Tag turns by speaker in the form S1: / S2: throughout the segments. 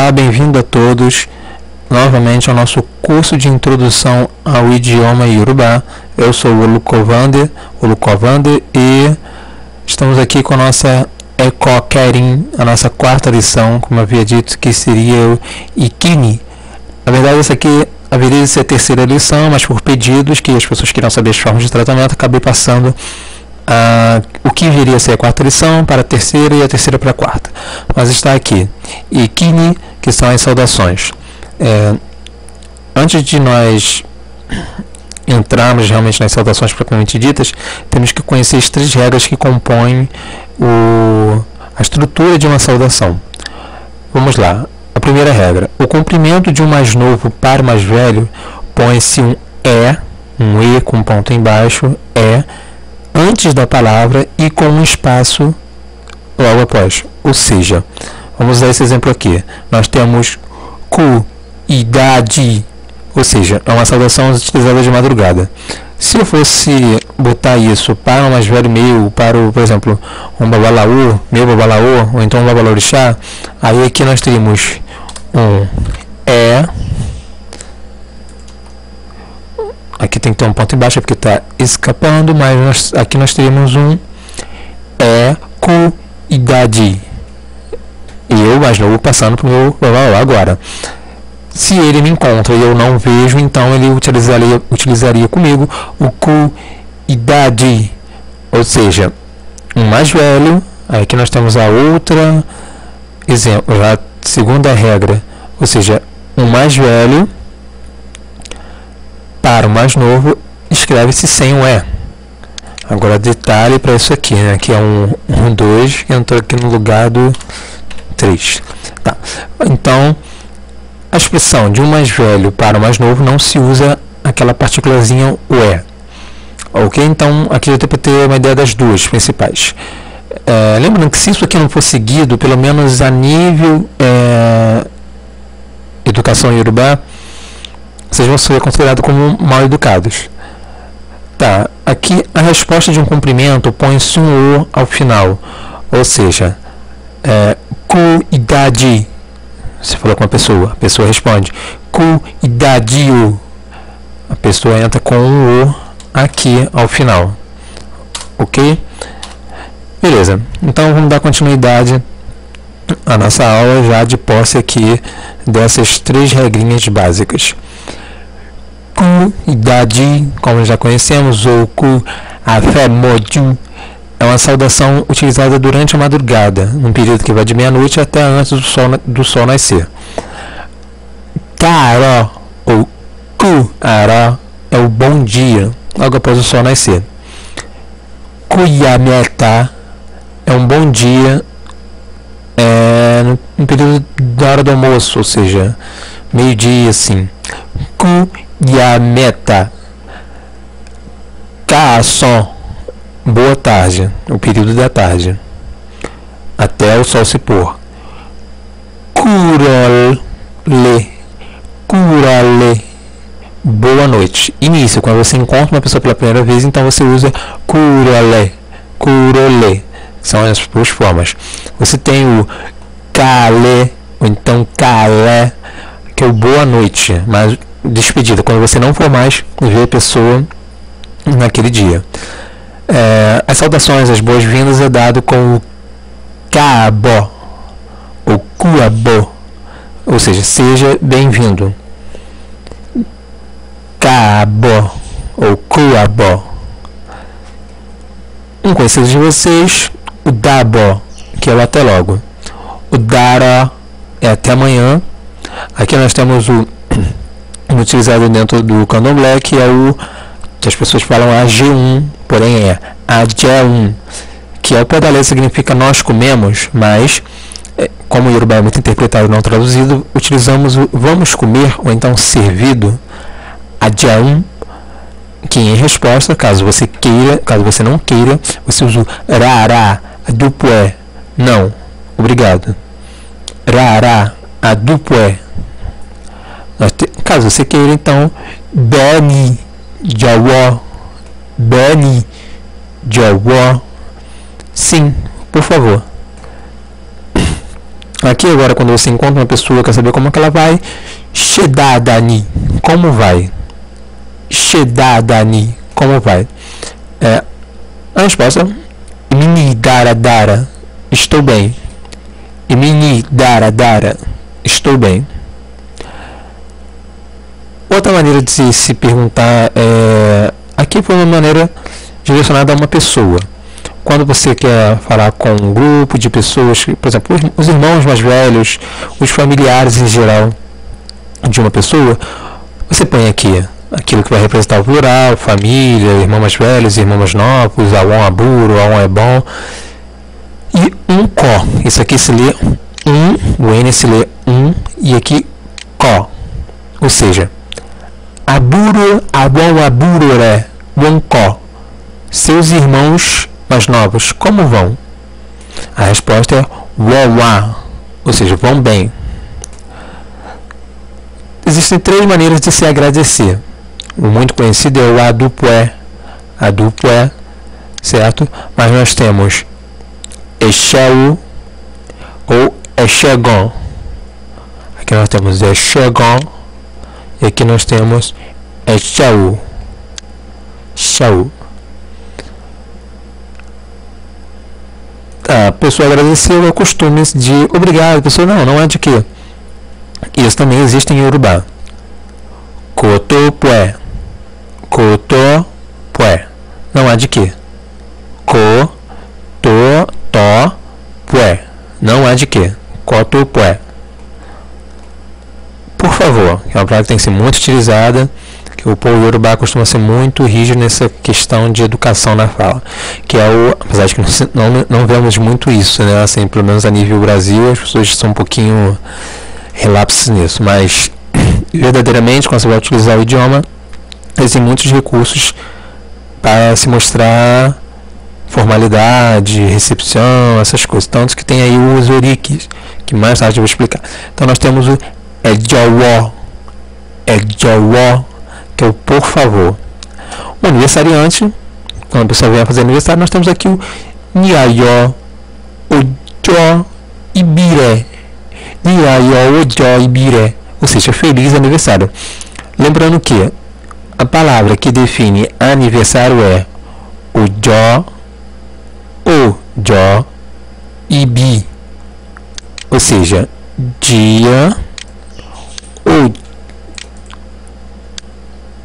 S1: Olá, bem-vindo a todos novamente ao nosso curso de introdução ao idioma Yorubá. Eu sou o Olukovande e estamos aqui com a nossa Ekokerin, a nossa quarta lição, como eu havia dito, que seria o Ikini. Na verdade, essa aqui haveria de ser a terceira lição, mas por pedidos que as pessoas queriam saber as formas de tratamento, acabei passando o que viria a ser a quarta lição para a terceira e a terceira para a quarta. Mas está aqui Ikini, que são as saudações. Antes de nós entrarmos realmente nas saudações propriamente ditas, temos que conhecer as três regras que compõem a estrutura de uma saudação. Vamos lá. A primeira regra: o cumprimento de um mais novo para o mais velho põe-se um E com ponto embaixo, antes da palavra e com um espaço logo após. Ou seja, vamos usar esse exemplo aqui. Nós temos ku, idade, ou seja, é uma saudação utilizada de madrugada. Se eu fosse botar isso para um mais velho meu, para por exemplo, um babalaô, meu babalaô, ou então um babalorixá, aí aqui nós teríamos um aqui tem que ter um ponto embaixo porque está escapando, mas aqui nós teríamos um com idade. Eu, mais novo, passando para o meu babalaô. Agora, se ele me encontra e eu não vejo, então ele utilizaria comigo o ku idade, ou seja, um mais velho. Aqui nós temos a outra exemplo, a segunda regra, ou seja, um mais velho para o mais novo escreve-se sem o E. Agora detalhe para isso aqui, né, que é um 2 que entrou aqui no lugar do 3. Tá. Então, a expressão de um mais velho para o mais novo não se usa aquela partículazinha o E. Ok? Então, aqui já tem para ter uma ideia das duas principais. Lembrando que se isso aqui não for seguido, pelo menos a nível educação iorubá, vocês vão ser considerados como mal educados. Tá, aqui a resposta de um cumprimento põe-se um O ao final, ou seja, ku idade. Você falou com uma pessoa, a pessoa responde ku idade. A pessoa entra com um O aqui ao final. Ok? Beleza, então vamos dar continuidade à nossa aula já de posse aqui dessas três regrinhas básicas. Ku idade, como já conhecemos, ou ku afemoju, é uma saudação utilizada durante a madrugada, num período que vai de meia-noite até antes do sol nascer. Kara, ou ku ara, é o bom dia, logo após o sol nascer. Kuyameta é um bom dia no período da hora do almoço, ou seja, meio-dia, assim. Kuyameta. Kaason, boa tarde, o período da tarde, até o sol se pôr. Kurole, boa noite. Início, quando você encontra uma pessoa pela primeira vez, então você usa kurole, são as duas formas. Você tem o kale, ou então kale, que é o boa noite, mas despedida, quando você não for mais ver a pessoa naquele dia. As saudações, as boas-vindas é dado com o kaabo ou kuabo, ou seja, seja bem-vindo. Kaabo ou kuabo. Um conhecido de vocês, o dabo, que é o até logo. O dara é até amanhã. Aqui nós temos o utilizado dentro do candomblé, que é o que as pessoas falam AG1, porém é AG1, que é o pé da letra, significa nós comemos, mas como o Yorubá é muito interpretado e não traduzido, utilizamos o vamos comer, ou então servido, AG1, que em resposta, caso você não queira, você usa o rará, adupué, não, obrigado. Rará, adupué. Caso você queira, então, beni jawó, sim, por favor. Aqui agora, quando você encontra uma pessoa, quer saber como é que ela vai, Shedadani, como vai? Shedadani, como vai? A resposta, Mini dara dara, estou bem. Mini dara dara, estou bem. Outra maneira de se perguntar aqui foi uma maneira direcionada a uma pessoa. Quando você quer falar com um grupo de pessoas, por exemplo, os irmãos mais velhos, os familiares em geral de uma pessoa, você põe aqui aquilo que vai representar o plural, família, irmãos mais velhos, irmãos mais novos, Awon Aburo, Awon é bom. E um Có. Isso aqui se lê o N se lê e aqui Có. Ou seja, Aburo, Awon Aburo Won Có. Seus irmãos mais novos, como vão? A resposta é Wawa, ou seja, vão bem. Existem 3 maneiras de se agradecer. O muito conhecido é o Adupué, certo? Mas nós temos Exeu ou Exegon. Aqui nós temos Exegon e aqui nós temos Exeu. A pessoa agradeceu é o costume de obrigado, a pessoa não é de quê? Isso também existe em Yorubá. Kotopué, não é de quê? Kotopué, não é de quê? Kotopué. Por favor, é uma palavra que tem que ser muito utilizada, que o povo Yorubá costuma ser muito rígido nessa questão de educação na fala, que é apesar de que não vemos muito isso, né, assim, pelo menos a nível Brasil, as pessoas são um pouquinho relapsos nisso, mas verdadeiramente, quando você vai utilizar o idioma, existem muitos recursos para se mostrar formalidade, recepção, essas coisas, tanto que tem aí os orikis, que mais tarde eu vou explicar. Então nós temos o Ejowo, que é o por favor. O aniversariante, quando a pessoa vem fazer aniversário, nós temos aqui o Niayo Ojo Ibire. Niayo Ojo Ibire, ou seja, feliz aniversário. Lembrando que a palavra que define aniversário é Ojo Ibi, ou seja, dia.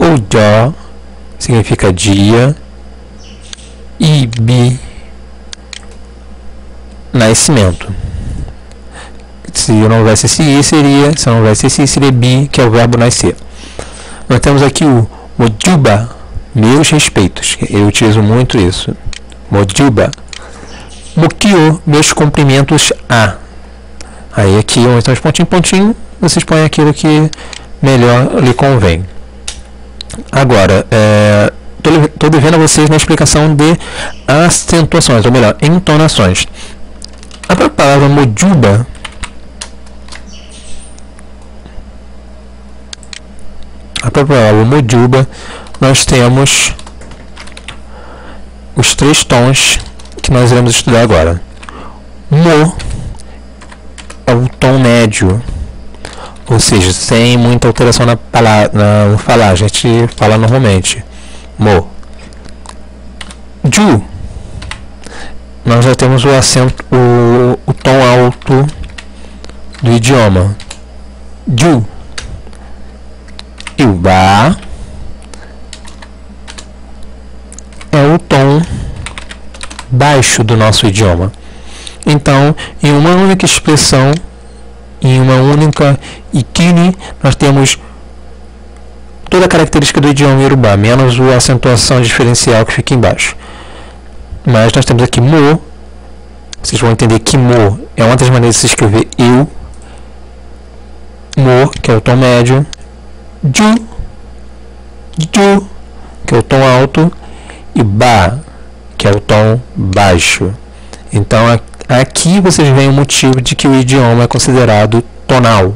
S1: Ojo significa dia, Ibi, nascimento. Se não houvesse esse I, seria, se não houvesse esse I, seria Bi, que é o verbo nascer. Nós temos aqui o Mojuba, meus respeitos. Eu utilizo muito isso. Mojuba. Mokyo, meus cumprimentos a. Aí aqui, onde estão os pontinho, vocês põem aquilo que melhor lhe convém. Agora, estou devendo a vocês na explicação de acentuações, ou melhor, entonações. A própria palavra Mojuba, nós temos os 3 tons que nós iremos estudar agora. Mo é o tom médio, ou seja, sem muita alteração na falar, a gente fala normalmente. Mo. Ju, nós já temos o acento, o tom alto do idioma. Ju. E o Ba é o tom baixo do nosso idioma. Então, em uma única expressão, em uma única ikini, nós temos toda a característica do idioma Yorubá, menos a acentuação diferencial que fica embaixo. Mas nós temos aqui Mo, vocês vão entender que Mo é uma das maneiras de se escrever eu. Mo, que é o tom médio. Ju, que é o tom alto. E Ba, que é o tom baixo. Então aqui vocês veem o motivo de que o idioma é considerado tonal,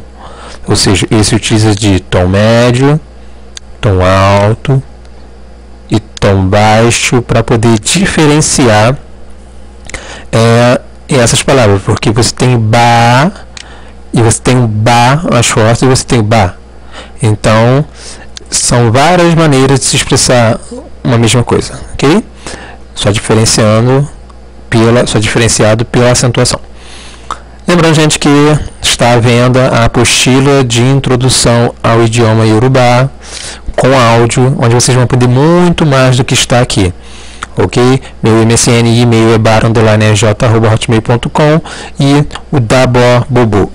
S1: ou seja, esse utiliza de tom médio, tom alto e tom baixo para poder diferenciar essas palavras, porque você tem Ba e você tem um ba mais forte e você tem o ba. Então, são várias maneiras de se expressar uma mesma coisa, ok? Só diferenciado pela acentuação. Lembrando, gente, que está à venda a apostila de introdução ao idioma Yorubá com áudio, onde vocês vão aprender muito mais do que está aqui. Ok? Meu MSN e e-mail é bar_j@hotmail.com e o Dabobobo.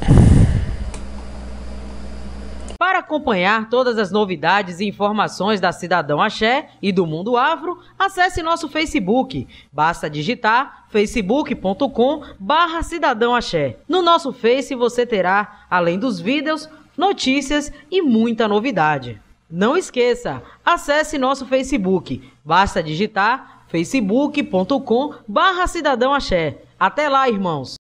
S2: Para acompanhar todas as novidades e informações da Cidadão Axé e do Mundo Afro, acesse nosso Facebook. Basta digitar facebook.com/Cidadão Axé. No nosso Face você terá, além dos vídeos, notícias e muita novidade. Não esqueça, acesse nosso Facebook. Basta digitar facebook.com/Cidadão Axé. Até lá, irmãos!